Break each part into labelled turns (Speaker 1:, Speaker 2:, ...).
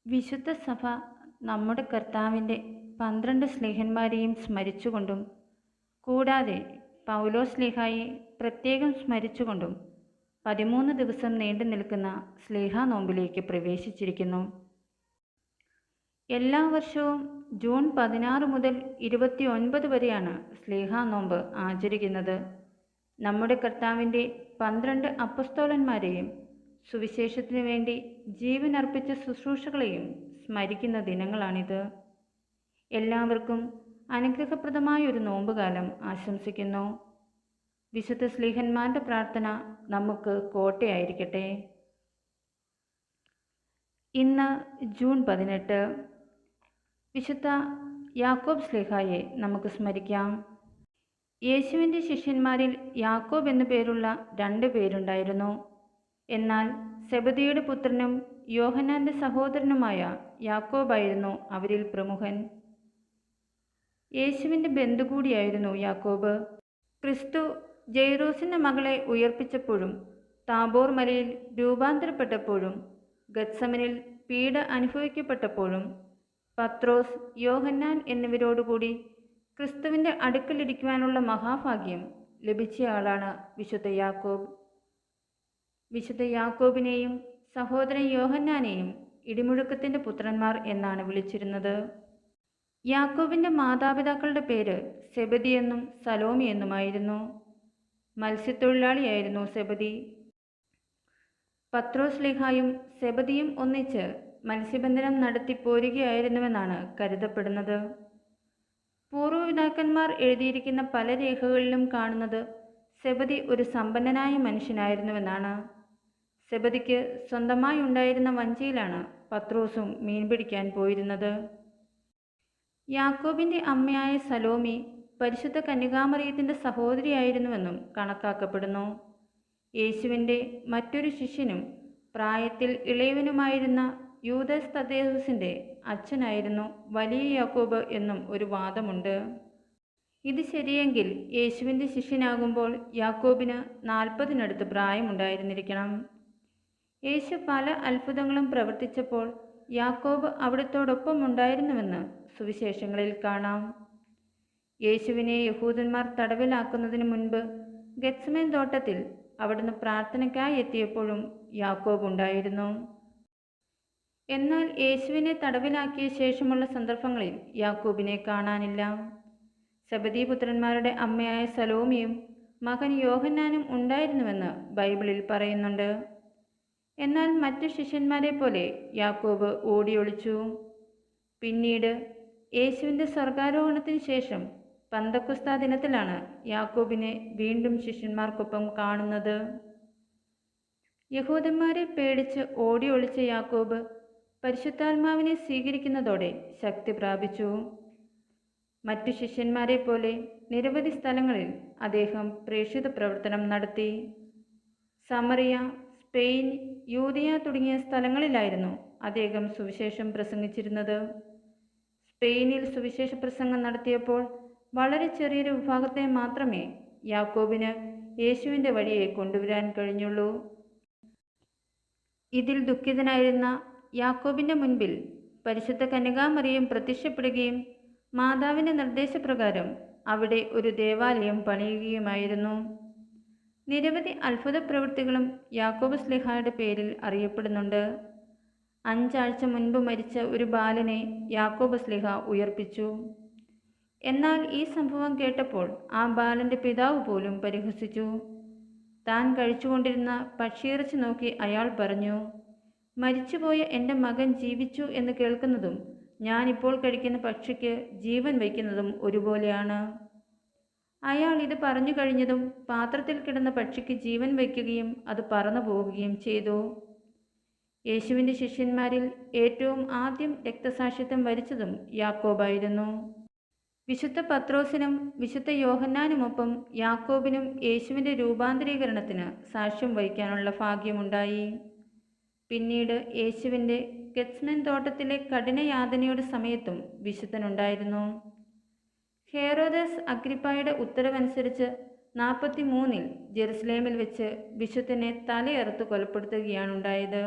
Speaker 1: വിശുദ്ധ സഭ നമ്മുടെ കർത്താവിൻ്റെ 12 സ്ലീഹന്മാരെയും സ്മരിച്ചുകൊണ്ടും കൂടാതെ പൗലോസ് സ്ലീഹായെ പ്രത്യേകം സ്മരിച്ചുകൊണ്ടും 13 ദിവസം നീണ്ടു നിൽക്കുന്ന സ്ലീഹാ നോമ്പിലേക്ക് പ്രവേശിച്ചിരിക്കുന്നു. എല്ലാ വർഷവും ജൂൺ 16 മുതൽ 29 വരെയാണ് സ്ലീഹാ നോമ്പ് ആചരിക്കുന്നത്. നമ്മുടെ കർത്താവിൻ്റെ 12 അപ്പസ്തോലന്മാരെയും സുവിശേഷത്തിനു വേണ്ടി ജീവൻ അർപ്പിച്ച ശുശ്രൂഷകളെയും സ്മരിക്കുന്ന ദിനങ്ങളാണിത്. എല്ലാവർക്കും അനുഗ്രഹപ്രദമായ ഒരു നോമ്പുകാലം ആശംസിക്കുന്നു. വിശുദ്ധ സ്ലീഹന്മാരുടെ പ്രാർത്ഥന നമുക്ക് കോട്ടയായിരിക്കട്ടെ. ഇന്ന് ജൂൺ 18. വിശുദ്ധ യാക്കോബ് സ്ലീഹായെ നമുക്ക് സ്മരിക്കാം. യേശുവിൻ്റെ ശിഷ്യന്മാരിൽ യാക്കോബ് എന്നു പേരുള്ള 2 പേരുണ്ടായിരുന്നു. എന്നാൽ സെബദിയുടെ പുത്രനും യോഹന്നാൻ്റെ സഹോദരനുമായ യാക്കോബായിരുന്നു അവരിൽ പ്രമുഖൻ. യേശുവിൻ്റെ ബന്ധു കൂടിയായിരുന്നു യാക്കോബ്. ക്രിസ്തു ജെയ്റോസിൻ്റെ മകളെ ഉയർപ്പിച്ചപ്പോഴും താബോർ മലയിൽ രൂപാന്തരപ്പെട്ടപ്പോഴും ഗത്സമനിൽ പീഡ അനുഭവിക്കപ്പെട്ടപ്പോഴും പത്രോസ്, യോഹന്നാൻ എന്നിവരോടുകൂടി ക്രിസ്തുവിൻ്റെ അടുക്കലിരിക്കുവാനുള്ള മഹാഭാഗ്യം ലഭിച്ചയാളാണ് വിശുദ്ധ യാക്കോബ്. വിശുദ്ധ യാക്കോബിനെയും സഹോദരൻ യോഹന്നാനെയും ഇടിമുഴക്കത്തിൻ്റെ പുത്രന്മാർ എന്നാണ് വിളിച്ചിരുന്നത്. യാക്കോബിൻ്റെ മാതാപിതാക്കളുടെ പേര് സെബദി എന്നും സലോമി എന്നുമായിരുന്നു. മത്സ്യത്തൊഴിലാളിയായിരുന്നു സെബദി. പത്രോസ് സ്ലീഹായും സെബദിയും ഒന്നിച്ച് മത്സ്യബന്ധനം നടത്തി പോരുകയായിരുന്നുവെന്നാണ് കരുതപ്പെടുന്നത്. പൂർവ്വപിതാക്കന്മാർ എഴുതിയിരിക്കുന്ന പല രേഖകളിലും കാണുന്നത് സെബദി ഒരു സമ്പന്നനായ മനുഷ്യനായിരുന്നുവെന്നാണ്. സെബദിക്ക് സ്വന്തമായി ഉണ്ടായിരുന്ന വഞ്ചിയിലാണ് പത്രോസും മീൻ പിടിക്കാൻ പോയിരുന്നത്. യാക്കോബിൻ്റെ അമ്മയായ സലോമി പരിശുദ്ധ കന്യകാമറിയത്തിൻ്റെ സഹോദരിയായിരുന്നുവെന്നും കണക്കാക്കപ്പെടുന്നു. യേശുവിൻ്റെ മറ്റൊരു ശിഷ്യനും പ്രായത്തിൽ ഇളയവനുമായിരുന്ന യൂദാസ് തദ്ദേവൂസിൻ്റെ അച്ഛനായിരുന്നു വലിയ യാക്കോബ് എന്നും ഒരു വാദമുണ്ട്. ഇത് ശരിയെങ്കിൽ യേശുവിൻ്റെ ശിഷ്യനാകുമ്പോൾ യാക്കോബിന് 40-നടുത്ത് പ്രായമുണ്ടായിരുന്നിരിക്കണം. യേശു പല അത്ഭുതങ്ങളും പ്രവർത്തിച്ചപ്പോൾ യാക്കോബ് അവിടുത്തോടൊപ്പം ഉണ്ടായിരുന്നുവെന്ന് സുവിശേഷങ്ങളിൽ കാണാം. യേശുവിനെ യഹൂദന്മാർ തടവിലാക്കുന്നതിന് മുൻപ് ഗെത്സമേൻ തോട്ടത്തിൽ അവിടുന്ന് പ്രാർത്ഥനയ്ക്കായി എത്തിയപ്പോഴും യാക്കോബ് ഉണ്ടായിരുന്നു. എന്നാൽ യേശുവിനെ തടവിലാക്കിയ ശേഷമുള്ള സന്ദർഭങ്ങളിൽ യാക്കോബിനെ കാണാനില്ല. സെബദീപുത്രന്മാരുടെ അമ്മയായ സലോമിയും മകൻ യോഹന്നാനും ഉണ്ടായിരുന്നുവെന്ന് ബൈബിളിൽ പറയുന്നുണ്ട്. എന്നാൽ മറ്റു ശിഷ്യന്മാരെ പോലെ യാക്കോബ് ഓടിയൊളിച്ചു. പിന്നീട് യേശുവിൻ്റെ സ്വർഗാരോഹണത്തിന് ശേഷം പന്തക്കുസ്താ ദിനത്തിലാണ് യാക്കോബിനെ വീണ്ടും ശിഷ്യന്മാർക്കൊപ്പം കാണുന്നത്. യഹൂദന്മാരെ പേടിച്ച് ഓടിയൊളിച്ച യാക്കോബ് പരിശുദ്ധാത്മാവിനെ സ്വീകരിക്കുന്നതോടെ ശക്തി പ്രാപിച്ചു. മറ്റു ശിഷ്യന്മാരെ പോലെ നിരവധി സ്ഥലങ്ങളിൽ അദ്ദേഹം പ്രേക്ഷിത പ്രവർത്തനം നടത്തി. സമറിയ, സ്പെയിൻ, യൂദയ തുടങ്ങിയ സ്ഥലങ്ങളിലായിരുന്നു അദ്ദേഹം സുവിശേഷം പ്രസംഗിച്ചിരുന്നത്. സ്പെയിനിൽ സുവിശേഷ പ്രസംഗം നടത്തിയപ്പോൾ വളരെ ചെറിയൊരു വിഭാഗത്തെ മാത്രമേ യാക്കോബിന് യേശുവിൻ്റെ വഴിയെ കൊണ്ടുവരാൻ കഴിഞ്ഞുള്ളൂ. ഇതിൽ ദുഃഖിതനായിരുന്ന യാക്കോബിൻ്റെ മുൻപിൽ പരിശുദ്ധ കന്യകാമറിയം പ്രത്യക്ഷപ്പെടുകയും മാതാവിൻ്റെ നിർദ്ദേശപ്രകാരം അവിടെ ഒരു ദേവാലയം പണിയുകയുമായിരുന്നു. നിരവധി അത്ഭുത പ്രവൃത്തികളും യാക്കോബ് സ്ലീഹായുടെ പേരിൽ അറിയപ്പെടുന്നുണ്ട്. 5 ആഴ്ച മുൻപ് മരിച്ച ഒരു ബാലനെ യാക്കോബ് സ്ലീഹ ഉയർപ്പിച്ചു. എന്നാൽ ഈ സംഭവം കേട്ടപ്പോൾ ആ ബാലൻ്റെ പിതാവ് പോലും പരിഹസിച്ചു. താൻ കഴിച്ചുകൊണ്ടിരുന്ന പക്ഷിയിറച്ചി നോക്കി അയാൾ പറഞ്ഞു, മരിച്ചുപോയ എൻ്റെ മകൻ ജീവിച്ചു എന്ന് കേൾക്കുന്നതും ഞാനിപ്പോൾ കഴിക്കുന്ന പക്ഷിക്ക് ജീവൻ വയ്ക്കുന്നതും ഒരുപോലെയാണ്. അയാൾ ഇത് പറഞ്ഞു കഴിഞ്ഞതും പാത്രത്തിൽ കിടന്ന പക്ഷിക്ക് ജീവൻ വയ്ക്കുകയും അത് പറന്നു പോവുകയും ചെയ്തു. യേശുവിൻ്റെ ശിഷ്യന്മാരിൽ ഏറ്റവും ആദ്യം രക്തസാക്ഷിത്വം വരിച്ചതും യാക്കോബായിരുന്നു. വിശുദ്ധ പത്രോസിനും വിശുദ്ധ യോഹന്നാനുമൊപ്പം യാക്കോബിനും യേശുവിൻ്റെ രൂപാന്തരീകരണത്തിന് സാക്ഷ്യം വഹിക്കാനുള്ള ഭാഗ്യമുണ്ടായി. പിന്നീട് യേശുവിൻ്റെ ഗെത്സമേൻ തോട്ടത്തിലെ കഠിനയാതനയുടെ സമയത്തും വിശുദ്ധനുണ്ടായിരുന്നു. ഹേറോദാസ് അഗ്രിപ്പായുടെ ഉത്തരവനുസരിച്ച് 43 ജെറുസലേമിൽ വെച്ച് വിശുദ്ധനെ തലയറുത്ത് കൊലപ്പെടുത്തുകയാണുണ്ടായത്.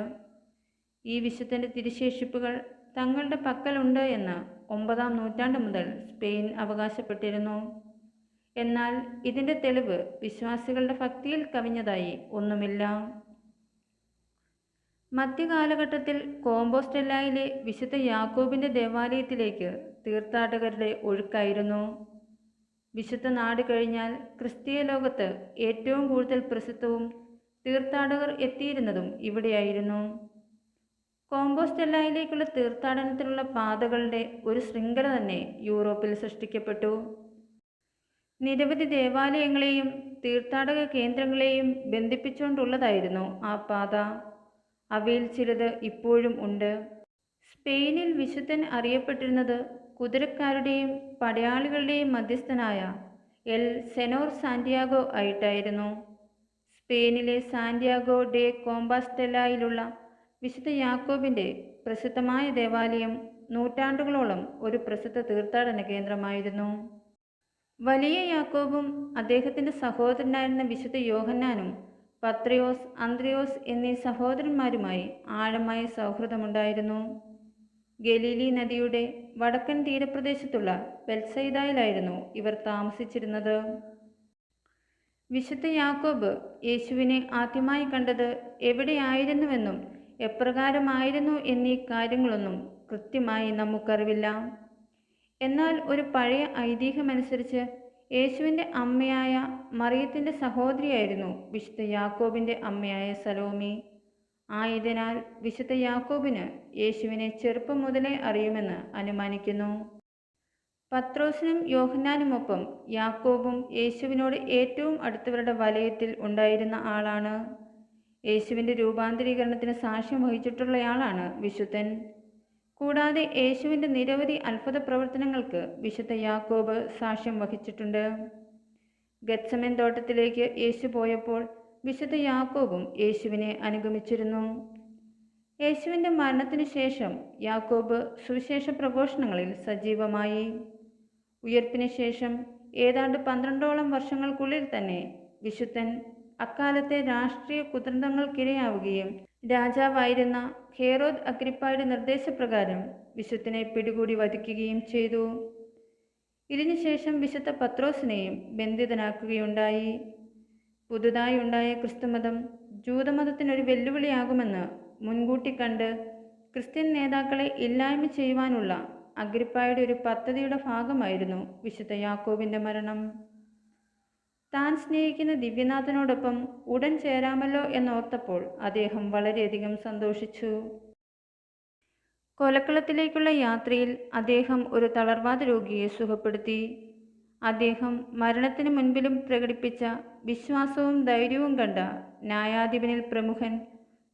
Speaker 1: ഈ വിശുദ്ധൻ്റെ തിരുശേഷിപ്പുകൾ തങ്ങളുടെ പക്കലുണ്ട് എന്ന് 9-ാം നൂറ്റാണ്ട് മുതൽ സ്പെയിൻ അവകാശപ്പെട്ടിരുന്നു. എന്നാൽ ഇതിൻ്റെ തെളിവ് വിശ്വാസികളുടെ ഭക്തിയിൽ കവിഞ്ഞതായി ഒന്നുമില്ല. മധ്യകാലഘട്ടത്തിൽ കോമ്പോസ്റ്റെല്ലയിലെ വിശുദ്ധ യാക്കോബിൻ്റെ ദേവാലയത്തിലേക്ക് തീർത്ഥാടകരുടെ ഒഴുക്കായിരുന്നു. വിശുദ്ധ നാട് കഴിഞ്ഞാൽ ക്രിസ്തീയ ലോകത്ത് ഏറ്റവും കൂടുതൽ പ്രസിദ്ധവും തീർത്ഥാടകർ എത്തിയിരുന്നതും ഇവിടെയായിരുന്നു. കോമ്പോസ്റ്റെല്ലയിലേക്കുള്ള തീർത്ഥാടനത്തിനുള്ള പാതകളുടെ ഒരു ശൃംഖല തന്നെ യൂറോപ്പിൽ സൃഷ്ടിക്കപ്പെട്ടു. നിരവധി ദേവാലയങ്ങളെയും തീർത്ഥാടക കേന്ദ്രങ്ങളെയും ബന്ധിപ്പിച്ചുകൊണ്ടുള്ളതായിരുന്നു ആ പാത. അവയിൽ ചിലത് ഇപ്പോഴും ഉണ്ട്. സ്പെയിനിൽ വിശുദ്ധൻ അറിയപ്പെട്ടിരുന്നത് കുതിരക്കാരുടെയും പടയാളികളുടെയും മധ്യസ്ഥനായ എൽ സെനോർ സാന്റിയാഗോ ആയിട്ടായിരുന്നു. സ്പെയിനിലെ സാന്റിയാഗോ ഡെ കോമ്പാസ്റ്റെല്ലയിലുള്ള വിശുദ്ധ യാക്കോബിൻ്റെ പ്രസിദ്ധമായ ദേവാലയം നൂറ്റാണ്ടുകളോളം ഒരു പ്രസിദ്ധ തീർത്ഥാടന കേന്ദ്രമായിരുന്നു. വലിയ യാക്കോബും അദ്ദേഹത്തിൻ്റെ സഹോദരനായിരുന്ന വിശുദ്ധ യോഹന്നാനും പത്രിയോസ്, അന്ത്രയോസ് എന്നീ സഹോദരന്മാരുമായി ആഴമായ സൗഹൃദമുണ്ടായിരുന്നു. ഗലീലി നദിയുടെ വടക്കൻ തീരപ്രദേശത്തുള്ള ബെത്സയിദായിലായിരുന്നു ഇവർ താമസിച്ചിരുന്നത്. വിശുദ്ധ യാക്കോബ് യേശുവിനെ ആദ്യമായി കണ്ടത് എവിടെയായിരുന്നുവെന്നും എപ്രകാരമായിരുന്നു എന്നീ കാര്യങ്ങളൊന്നും കൃത്യമായി നമുക്കറിവില്ല. എന്നാൽ ഒരു പഴയ ഐതിഹ്യമനുസരിച്ച് യേശുവിൻ്റെ അമ്മയായ മറിയത്തിൻ്റെ സഹോദരിയായിരുന്നു വിശുദ്ധ യാക്കോബിൻ്റെ അമ്മയായ സലോമി. ആയതിനാൽ വിശുദ്ധ യാക്കോബിന് യേശുവിനെ ചെറുപ്പം മുതലേ അറിയുമെന്ന് അനുമാനിക്കുന്നു. പത്രോസിനും യോഹന്നാനുമൊപ്പം യാക്കോബും യേശുവിനോട് ഏറ്റവും അടുത്തവരുടെ വലയത്തിൽ ഉണ്ടായിരുന്ന ആളാണ്. യേശുവിൻ്റെ രൂപാന്തരീകരണത്തിന് സാക്ഷ്യം വഹിച്ചിട്ടുള്ളയാളാണ് വിശുദ്ധൻ. കൂടാതെ യേശുവിൻ്റെ നിരവധി അത്ഭുത പ്രവർത്തനങ്ങൾക്ക് വിശുദ്ധ യാക്കോബ് സാക്ഷ്യം വഹിച്ചിട്ടുണ്ട്. ഗത്സമൻ തോട്ടത്തിലേക്ക് യേശു പോയപ്പോൾ വിശുദ്ധ യാക്കോബും യേശുവിനെ അനുഗമിച്ചിരുന്നു. യേശുവിൻ്റെ മരണത്തിനു ശേഷം യാക്കോബ് സുവിശേഷ പ്രഘോഷണങ്ങളിൽ സജീവമായി. ഉയർപ്പിന് ശേഷം ഏതാണ്ട് 12ഓളം വർഷങ്ങൾക്കുള്ളിൽ തന്നെ വിശുദ്ധൻ അക്കാലത്തെ രാഷ്ട്രീയ കുതന്ത്രങ്ങൾക്കിരയാവുകയും രാജാവായിരുന്ന ഹേറോദ് അഗ്രിപ്പായുടെ നിർദ്ദേശപ്രകാരം വിശുദ്ധനെ പിടികൂടി വധിക്കുകയും ചെയ്തു. ഇതിനുശേഷം വിശുദ്ധ പത്രോസിനെയും ബന്ധിതനാക്കുകയുണ്ടായി. പുതുതായി ഉണ്ടായ ക്രിസ്തുമതം ജൂതമതത്തിനൊരു വെല്ലുവിളിയാകുമെന്ന് മുൻകൂട്ടി കണ്ട് ക്രിസ്ത്യൻ നേതാക്കളെ ഇല്ലായ്മ ചെയ്യുവാനുള്ള അഗ്രിപ്പായുടെ ഒരു പദ്ധതിയുടെ ഭാഗമായിരുന്നു വിശുദ്ധ യാക്കോബിൻ്റെ മരണം. താൻ സ്നേഹിക്കുന്ന ദിവ്യനാഥനോടൊപ്പം ഉടൻ ചേരാമല്ലോ എന്നോർത്തപ്പോൾ അദ്ദേഹം വളരെയധികം സന്തോഷിച്ചു. കൊലക്കളത്തിലേക്കുള്ള യാത്രയിൽ അദ്ദേഹം ഒരു തളർവാദ രോഗിയെ സുഖപ്പെടുത്തി. അദ്ദേഹം മരണത്തിന് മുൻപിലും പ്രകടിപ്പിച്ച വിശ്വാസവും ധൈര്യവും കണ്ട ന്യായാധിപനിൽ പ്രമുഖൻ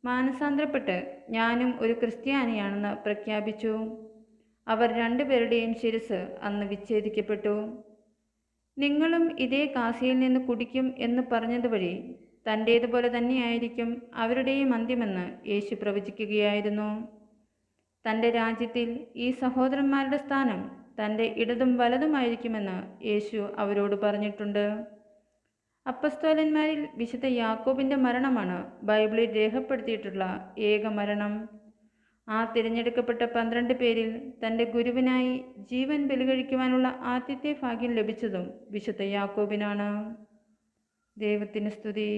Speaker 1: മാനസാന്തരപ്പെട്ട് ഞാനും ഒരു ക്രിസ്ത്യാനിയാണെന്ന് പ്രഖ്യാപിച്ചു. അവർ രണ്ടുപേരുടെയും ശിരസ് അന്ന് വിച്ഛേദിക്കപ്പെട്ടു. നിങ്ങളും ഇതേ കാസിയിൽ നിന്ന് കുടിക്കും എന്ന് പറഞ്ഞതുവഴി തൻ്റേതുപോലെ തന്നെയായിരിക്കും അവരുടെയും അന്ത്യമെന്ന് യേശു പ്രവചിക്കുകയായിരുന്നു. തൻ്റെ രാജ്യത്തിൽ ഈ സഹോദരന്മാരുടെ സ്ഥാനം തൻ്റെ ഇടതും വലതുമായിരിക്കുമെന്ന് യേശു അവരോട് പറഞ്ഞിട്ടുണ്ട്. അപ്പസ്തോലന്മാരിൽ വിശുദ്ധ യാക്കോബിൻ്റെ മരണമാണ് ബൈബിളിൽ രേഖപ്പെടുത്തിയിട്ടുള്ള ഏക മരണം. ആ തിരഞ്ഞെടുക്കപ്പെട്ട 12 പേരിൽ തൻ്റെ ഗുരുവിനായി ജീവൻ ബലികഴിക്കുവാനുള്ള ആദ്യത്തെ ഭാഗ്യം ലഭിച്ചതും വിശുദ്ധ യാക്കോബിനാണ്. ദൈവത്തിന് സ്തുതി.